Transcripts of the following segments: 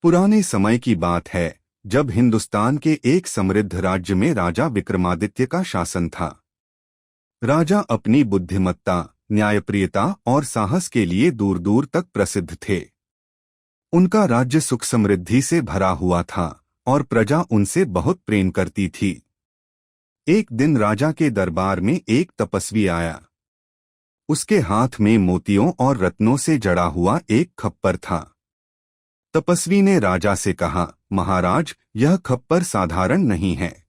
पुराने समय की बात है जब हिंदुस्तान के एक समृद्ध राज्य में राजा विक्रमादित्य का शासन था। राजा अपनी बुद्धिमत्ता, न्यायप्रियता और साहस के लिए दूर दूर तक प्रसिद्ध थे। उनका राज्य सुख समृद्धि से भरा हुआ था और प्रजा उनसे बहुत प्रेम करती थी। एक दिन राजा के दरबार में एक तपस्वी आया। उसके हाथ में मोतियों और रत्नों से जड़ा हुआ एक खप्पर था। तपस्वी ने राजा से कहा, महाराज, यह खप्पर साधारण नहीं है।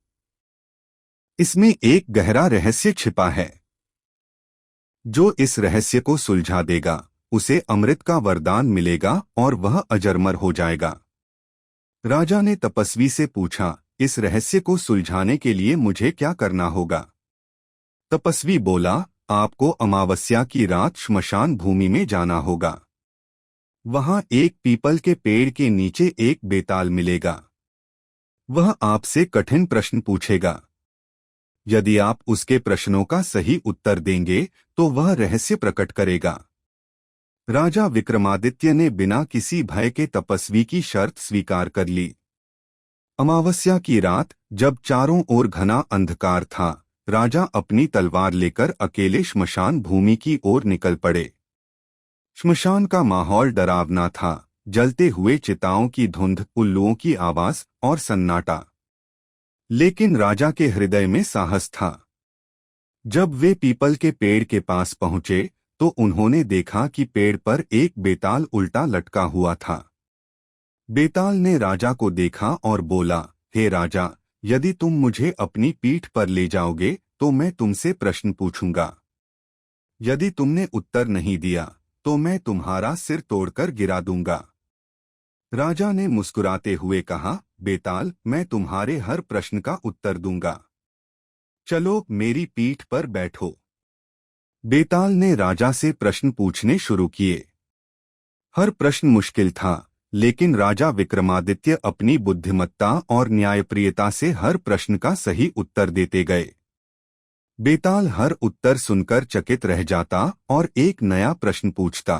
इसमें एक गहरा रहस्य छिपा है। जो इस रहस्य को सुलझा देगा उसे अमृत का वरदान मिलेगा और वह अजरमर हो जाएगा। राजा ने तपस्वी से पूछा, इस रहस्य को सुलझाने के लिए मुझे क्या करना होगा? तपस्वी बोला, आपको अमावस्या की रात श्मशान भूमि में जाना होगा। वहां एक पीपल के पेड़ के नीचे एक बेताल मिलेगा। वह आपसे कठिन प्रश्न पूछेगा। यदि आप उसके प्रश्नों का सही उत्तर देंगे तो वह रहस्य प्रकट करेगा। राजा विक्रमादित्य ने बिना किसी भय के तपस्वी की शर्त स्वीकार कर ली। अमावस्या की रात जब चारों ओर घना अंधकार था, राजा अपनी तलवार लेकर अकेले श्मशान भूमि की ओर निकल पड़े। श्मशान का माहौल डरावना था, जलते हुए चिताओं की धुंध, उल्लुओं की आवाज और सन्नाटा। लेकिन राजा के हृदय में साहस था। जब वे पीपल के पेड़ के पास पहुंचे तो उन्होंने देखा कि पेड़ पर एक बेताल उल्टा लटका हुआ था। बेताल ने राजा को देखा और बोला, हे राजा, यदि तुम मुझे अपनी पीठ पर ले जाओगे तो मैं तुमसे प्रश्न पूछूंगा। यदि तुमने उत्तर नहीं दिया तो मैं तुम्हारा सिर तोड़कर गिरा दूंगा। राजा ने मुस्कुराते हुए कहा, बेताल, मैं तुम्हारे हर प्रश्न का उत्तर दूंगा। चलो मेरी पीठ पर बैठो। बेताल ने राजा से प्रश्न पूछने शुरू किए। हर प्रश्न मुश्किल था, लेकिन राजा विक्रमादित्य अपनी बुद्धिमत्ता और न्यायप्रियता से हर प्रश्न का सही उत्तर देते गए। बेताल हर उत्तर सुनकर चकित रह जाता और एक नया प्रश्न पूछता।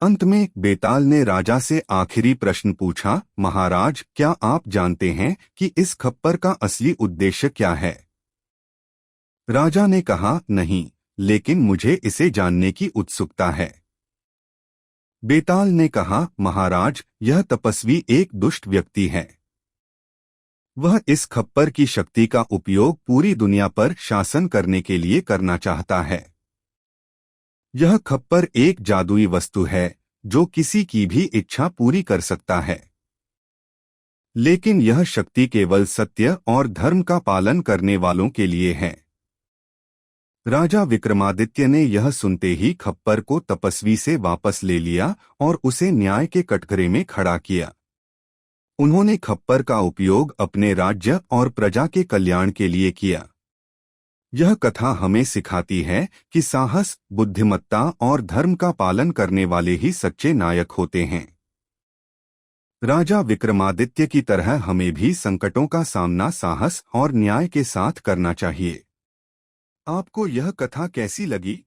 अंत में बेताल ने राजा से आखिरी प्रश्न पूछा, महाराज, क्या आप जानते हैं कि इस खप्पर का असली उद्देश्य क्या है? राजा ने कहा, नहीं, लेकिन मुझे इसे जानने की उत्सुकता है। बेताल ने कहा, महाराज, यह तपस्वी एक दुष्ट व्यक्ति है। वह इस खप्पर की शक्ति का उपयोग पूरी दुनिया पर शासन करने के लिए करना चाहता है। यह खप्पर एक जादुई वस्तु है जो किसी की भी इच्छा पूरी कर सकता है। लेकिन यह शक्ति केवल सत्य और धर्म का पालन करने वालों के लिए है। राजा विक्रमादित्य ने यह सुनते ही खप्पर को तपस्वी से वापस ले लिया और उसे न्याय के कटघरे में खड़ा किया। उन्होंने खप्पर का उपयोग अपने राज्य और प्रजा के कल्याण के लिए किया। यह कथा हमें सिखाती है कि साहस, बुद्धिमत्ता और धर्म का पालन करने वाले ही सच्चे नायक होते हैं। राजा विक्रमादित्य की तरह हमें भी संकटों का सामना साहस और न्याय के साथ करना चाहिए। आपको यह कथा कैसी लगी?